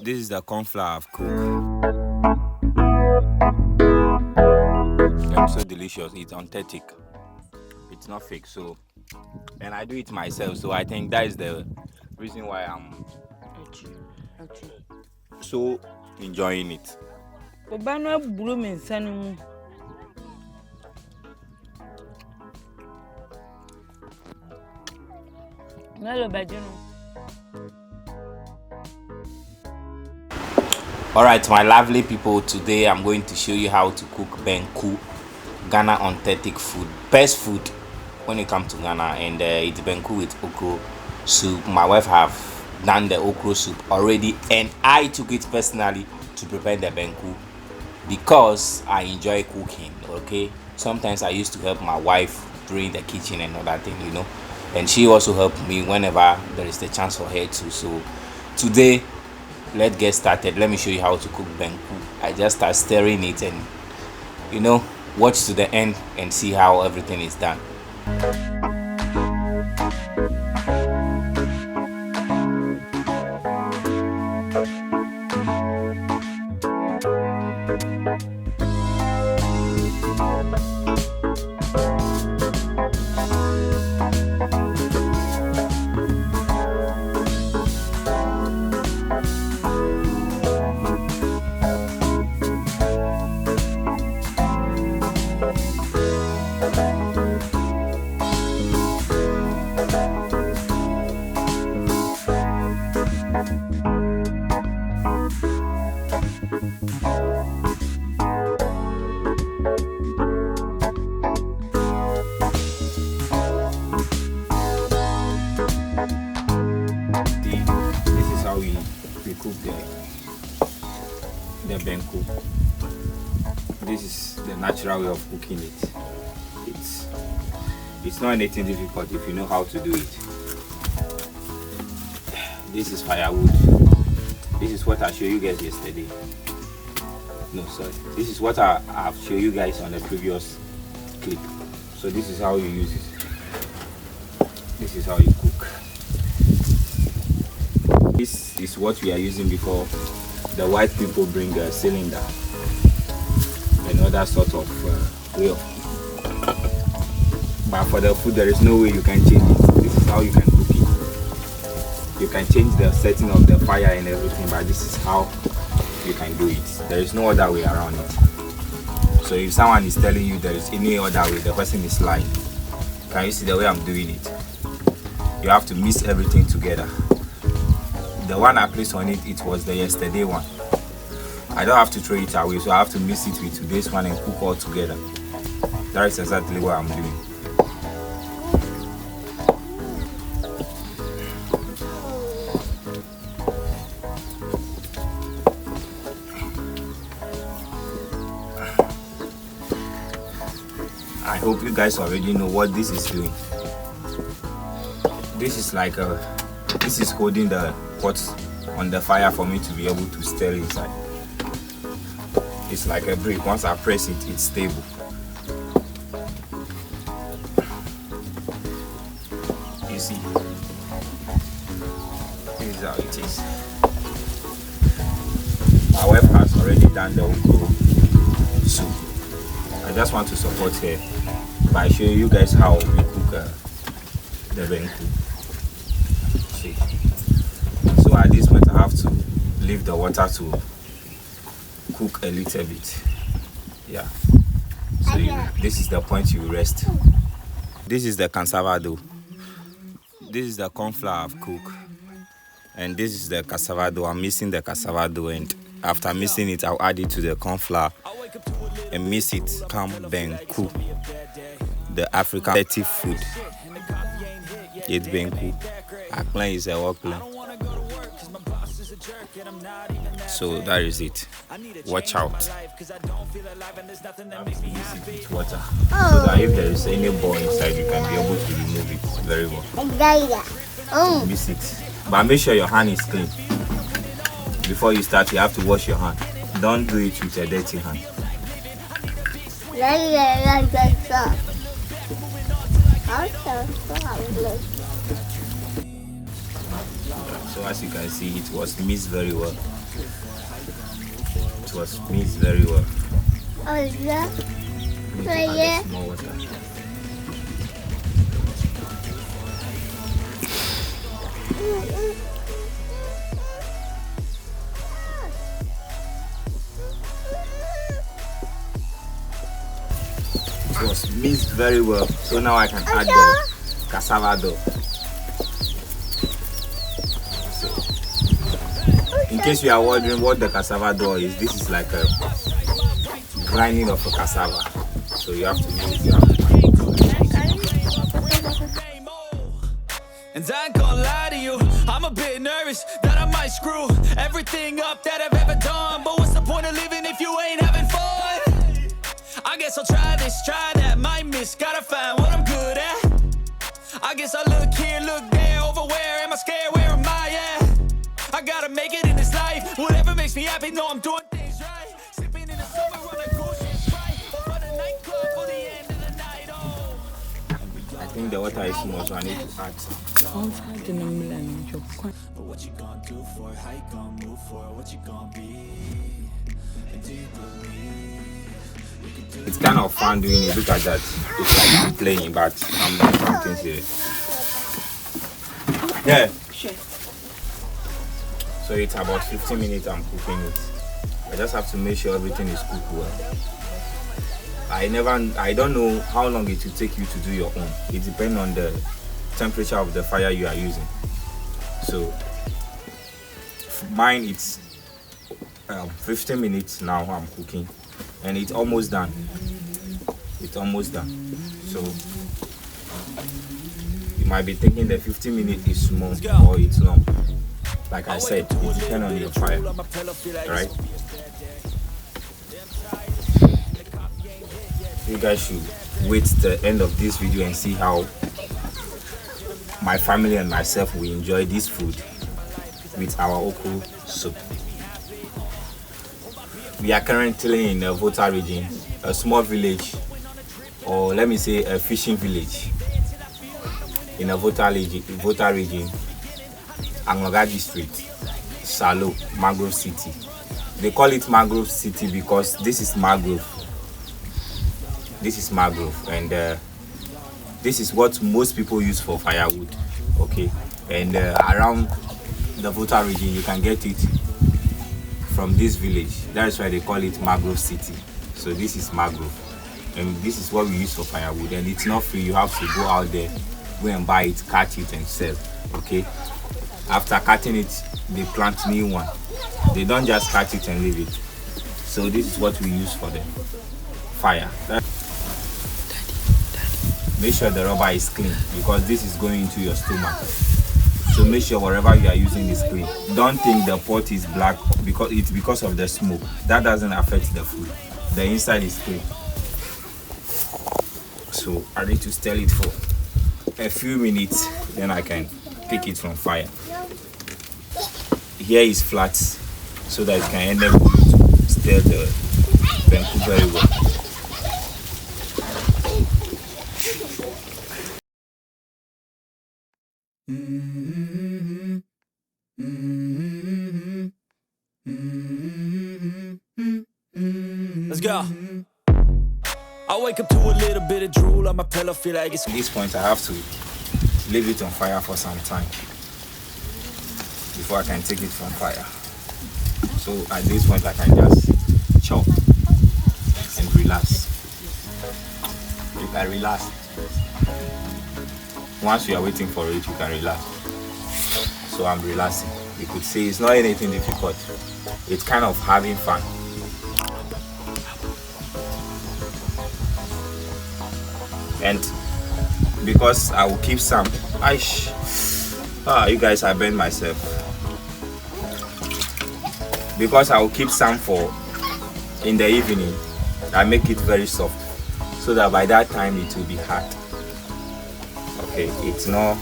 This is the corn flour I've cooked. It's so delicious. It's authentic. It's not fake. So, and I do it myself. So I think that is the reason why I'm so enjoying it. Obana blooming sanu. Hello, Bajino. Alright, my lovely people, today I'm going to show you how to cook Banku, Ghana authentic food, best food when it comes to Ghana, and it's Banku with okra soup. My wife have done the okra soup already, and I took it personally to prepare the Banku because I enjoy cooking. Okay, sometimes I used to help my wife during the kitchen and other thing, and she also helped me whenever there is the chance for her to. So today, let's get started. Let me show you how to cook Banku. I just start stirring it and watch to the end and see how everything is done. This is how we cook the Banku. This is the natural way of cooking it. It's not anything difficult if you know how to do it. This is firewood. This is what I showed you guys yesterday. No, sorry. This is what I've showed you guys on the previous clip. So this is how you use it. This is how you cook. This is what we are using before the white people bring a cylinder, another sort of way of cooking. But for the food, there is no way you can change it. This is how you can cook it. You can change the setting of the fire and everything, but this is how you can do it. There is no other way around it. So if someone is telling you there is any other way, the person is lying. Can you see the way I'm doing it? You have to mix everything together. The one I placed on it, it was the yesterday one. I don't have to throw it away, so I have to mix it with today's one and cook all together. That is exactly what I'm doing. I hope you guys already know what this is doing. This is like this is holding the pot on the fire for me to be able to stir inside. It's like a brick. Once I press it, it's stable. You see, this is how it is. My wife has already done the okra soup. I just want to support her by showing you guys how we cook the Banku. See, so at this point I have to leave the water to cook a little bit. Yeah. So this is the point you rest. This is the cassava dough. This is the corn flour I've cooked, and this is the cassava dough. I'm mixing the cassava dough, and after mixing it, I'll add it to the corn flour and mix it. Come Banku, the African native food. It's Banku. Our plan is a work plan. So that is it. Watch out. With water, so that if there is any ball inside, you can be able to remove it very well. Mix it, but make sure your hand is clean. Before you start, you have to wash your hand. Don't do it with a dirty hand. So as you can see, it was mixed very well. was mixed very well. Oh, yeah. Need to add more water. It was mixed very well, so now I can add the cassava dough. So, in case you are wondering what the cassava dough is, this is like a grinding of a cassava. So you have to use it. And I ain't gonna lie to you, I'm a bit nervous that I might screw everything up that I've ever done. But what's the point of living if you ain't having fun? I guess I'll try this, try that, might miss, gotta find what I'm good at. I guess I look here, look there, over where am I scared, where am I at? I gotta make it in this life, whatever makes me happy, know I'm doing things right. Sipping in the summer on a goose and Sprite, for the nightclub, for the end of the night, oh. I think the water is small, so I need to add some. But what you gonna do for it? How you gonna move for it? What you gonna be? And do you believe? It's kind of fun doing it. Look at that. It's like I'm playing, but I'm not something serious. Yeah. So it's about 15 minutes I'm cooking it. I just have to make sure everything is cooked well. I don't know how long it will take you to do your own. It depends on the temperature of the fire you are using. So mine it's 15 minutes now I'm cooking, and it's almost done. It's almost done. So you might be thinking the 15 minutes is small or it's long. Like I said, it depends on your fire, right? You guys should wait the end of this video and see how my family and myself will enjoy this food with our okra soup. We are currently in the Volta region, a small village, or let me say a fishing village in the Volta region, Angloga district, Salo, Mangrove City. They call it Mangrove City because this is mangrove. This is mangrove, and this is what most people use for firewood. Okay, and around the Volta region you can get it from this village. That's why they call it Mangrove City. So this is mangrove, and this is what we use for firewood, and it's not free. You have to go out there, go and buy it, catch it and sell. Okay, after cutting it they plant new one. They don't just cut it and leave it. So this is what we use for the fire. Make sure the rubber is clean because this is going into your stomach. So make sure wherever you are using is clean. Don't think the pot is black because it's because of the smoke. That doesn't affect the food. The inside is clean. So I need to stir it for a few minutes, then I can pick it from fire. Here is flat so that it can enable you to stir the banku very well. Let's go. I wake up to a little bit of drool on my pillow, feel like it's At this point I have to leave it on fire for some time before I can take it from fire. So at this point I can just chop and relax. You can relax. Once you are waiting for it, you can relax. So I'm relaxing. You could say it's not anything difficult. It's kind of having fun. And because I will keep some, you guys, I burned myself. Because I will keep some for in the evening, I make it very soft so that by that time it will be hard. Okay, it's not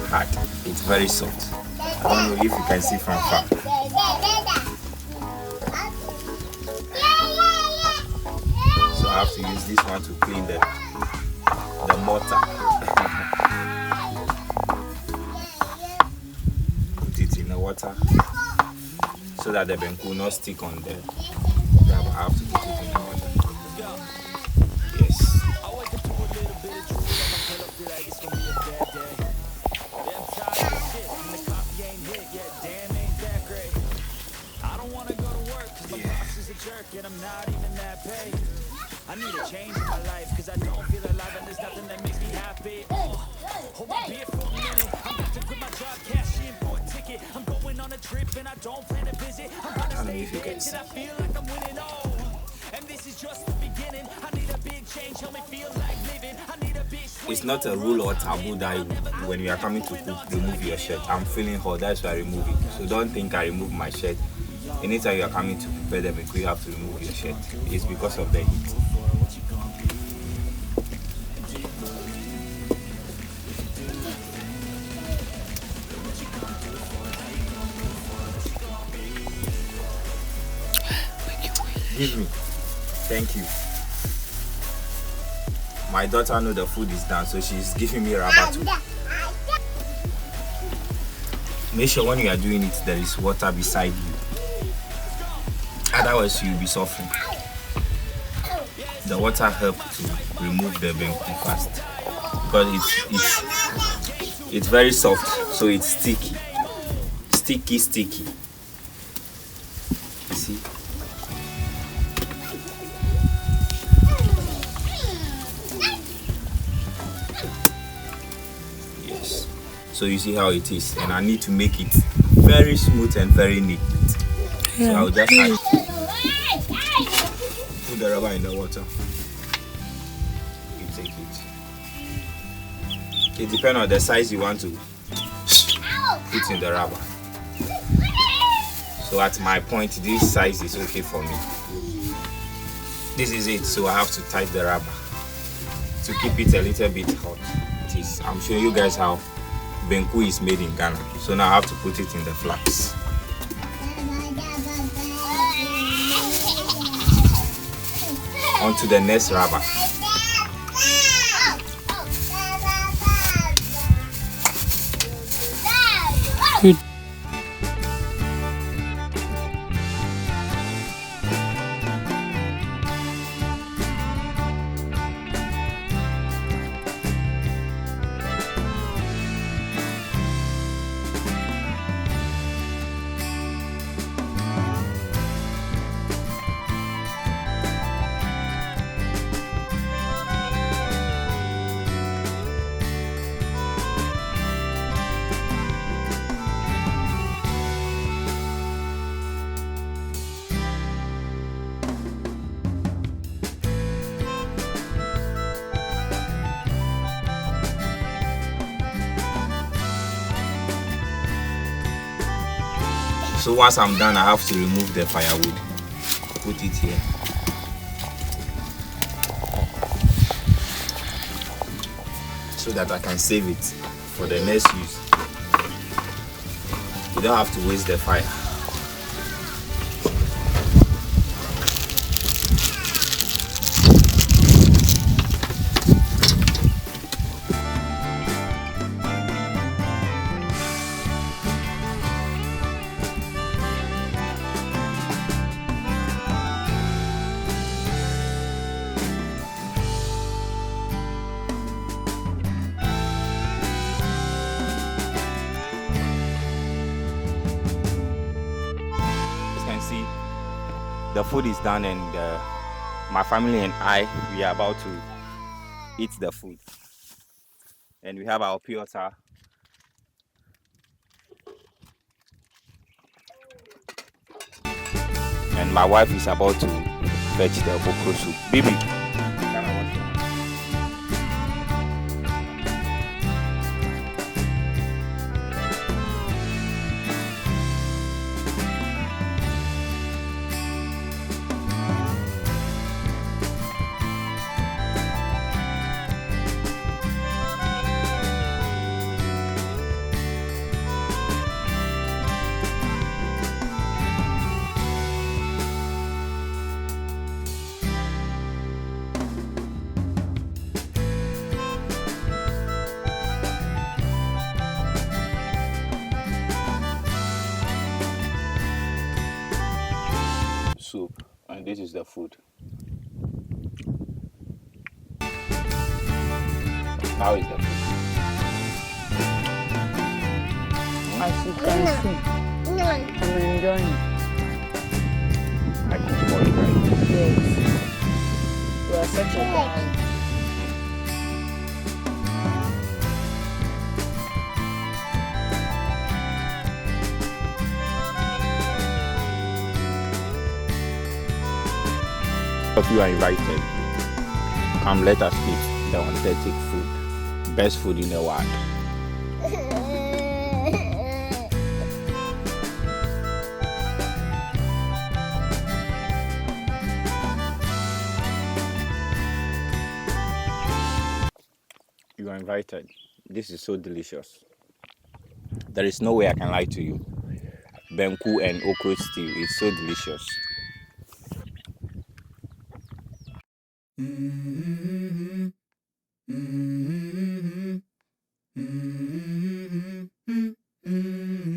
hard, it's very soft. I don't know if you can see from far. So I have to use this one to clean the mortar. Put it in the water so that the banku will not stick on the rubber. I have to put it in the water. Yes. I wake up to a little bit of drool on my pillow, feel like it's gonna be a bad day. Yeah, I'm tired of this shit, and the coffee ain't hit yet. Damn, ain't that great. I don't wanna go to work, cause my boss is a jerk, and I'm not even that paid. I need a change in my life, cause I don't feel alive, and there's nothing that makes me happy. Hold my beer for a minute. I'm about to quit my job, cash in for a ticket. I'm going on a trip, and I don't plan to visit. I'm gonna stay rich, and I feel like I'm winning. Oh, and this is just the beginning. I need a big change, help me feel like living. I need a big swing. It's not a rule or taboo that when you are coming to cook, remove your shirt. I'm feeling hot, that's why I remove it. So don't think I remove my shirt. Anytime you are coming to prepare the Banku, you have to remove your shirt. It's because of the heat. Give me. Thank you. My daughter knows the food is done, so she's giving me rubber too. Make sure when you are doing it, there is water beside you. Otherwise, you'll be suffering. The water helps to remove the Banku fast because it's very soft, so it's sticky. Sticky. You see? Yes. So you see how it is, and I need to make it very smooth and very neat. So I'll just put the rubber in the water. You take it. It depends on the size you want to put in the rubber. So at my point, this size is okay for me. This is it, so I have to tighten the rubber to keep it a little bit hot. I'm showing you guys how Banku is made in Ghana. So now I have to put it in the flask. Onto the next rubber. So once I'm done, I have to remove the firewood. Put it here. So that I can save it for the next use. You don't have to waste the fire. See, the food is done, and my family and I, we are about to eat the food, and we have our pure water. And my wife is about to fetch the okra soup. Baby, soup. And this is the food. How is the food? As you can see, I'm enjoying it. I can pour it right. Yes. You are such a good. If you are invited, come let us eat the authentic food, best food in the world. You are invited. This is so delicious. There is no way I can lie to you. Banku and Okra stew is so delicious.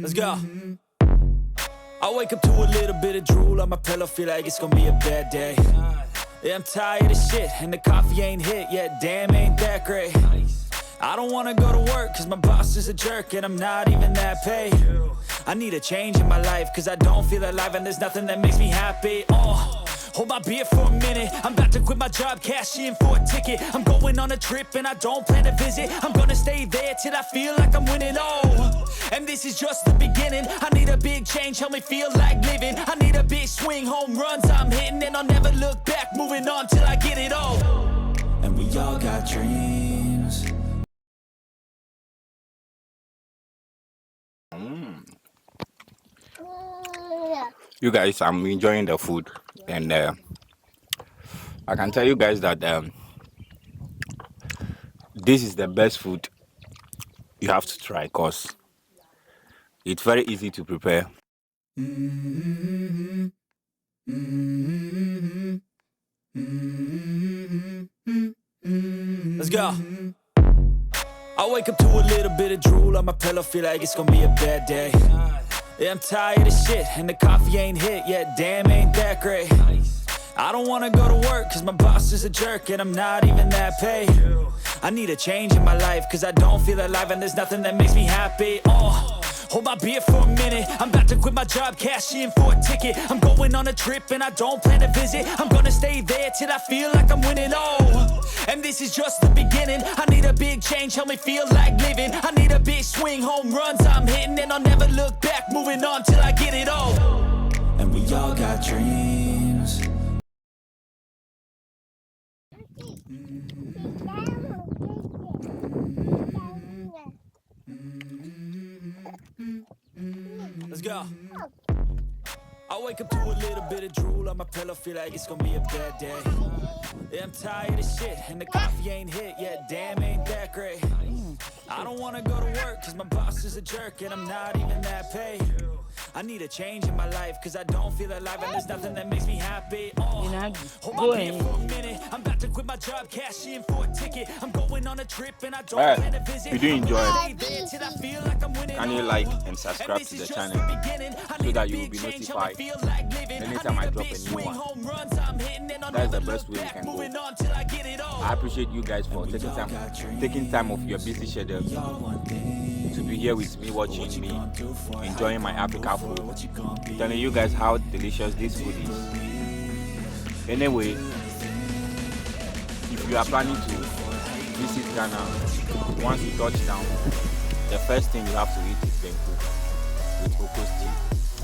Let's go. I wake up to a little bit of drool on my pillow, feel like it's gonna be a bad day. Yeah, I'm tired of shit, and the coffee ain't hit yet, damn, ain't that great. I don't wanna go to work, cause my boss is a jerk, and I'm not even that paid. I need a change in my life, cause I don't feel alive, and there's nothing that makes me happy. Hold my beer for a minute, I'm about to quit my job, cash in for a ticket. I'm going on a trip and I don't plan to visit. I'm gonna stay there till I feel like I'm winning, and this is just the beginning. I need a big change, help me feel like living. I need a big swing, home runs I'm hitting, and I'll never look back, moving on till I get it all. And we all got dreams. You guys, I'm enjoying the food, and I can tell you guys that this is the best food you have to try, because it's very easy to prepare. Let's go. I wake up to a little bit of drool on my pillow, feel like it's gonna be a bad day. Yeah, I'm tired of shit, and the coffee ain't hit yet, damn, ain't that great. I don't wanna go to work, cause my boss is a jerk, and I'm not even that paid. I need a change in my life, cause I don't feel alive, and there's nothing that makes me happy. Hold my beer for a minute, I'm about to quit my job, cash in for a ticket. I'm going on a trip and I don't plan to visit. I'm gonna stay there till I feel like I'm winning, and this is just the beginning. I need a big change, help me feel like living. I need a big swing, home runs I'm hitting, and I'll never look back, moving on till I get it all. And we all got dreams. Let's go. I wake up to a little bit of drool on my pillow, feel like it's gonna be a bad day. Yeah, I'm tired of shit, and the coffee ain't hit yet, damn, ain't that great. I don't wanna go to work, cause my boss is a jerk, and I'm not even that paid. I need a change in my life, cause I don't feel alive, and there's nothing that makes me happy. Hold my beer for a minute, I'm about to quit my job, cash in for a ticket. I'm going on a trip and I don't plan to visit. If you do enjoy it, can you like and subscribe to the channel so that you will be notified anytime I drop a new one. That's the best way you can go. I appreciate you guys for taking time off your busy schedule to be here with me, watching me, enjoying my Africa food, telling you guys how delicious this food is. Anyway, if you are planning to visit Ghana, once you touch down, the first thing you have to eat is Banku with okra stew.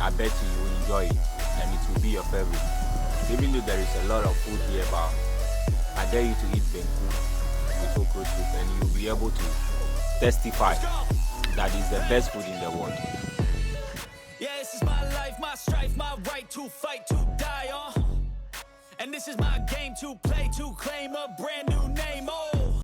I bet you will enjoy it, and it will be your favorite. Even though there is a lot of food here, but I dare you to eat Banku with okra soup, and you'll be able to testify that is the best food in the world. Yeah, this is my life, my strife, my right to fight, to die, and this is my game to play, to claim a brand new name,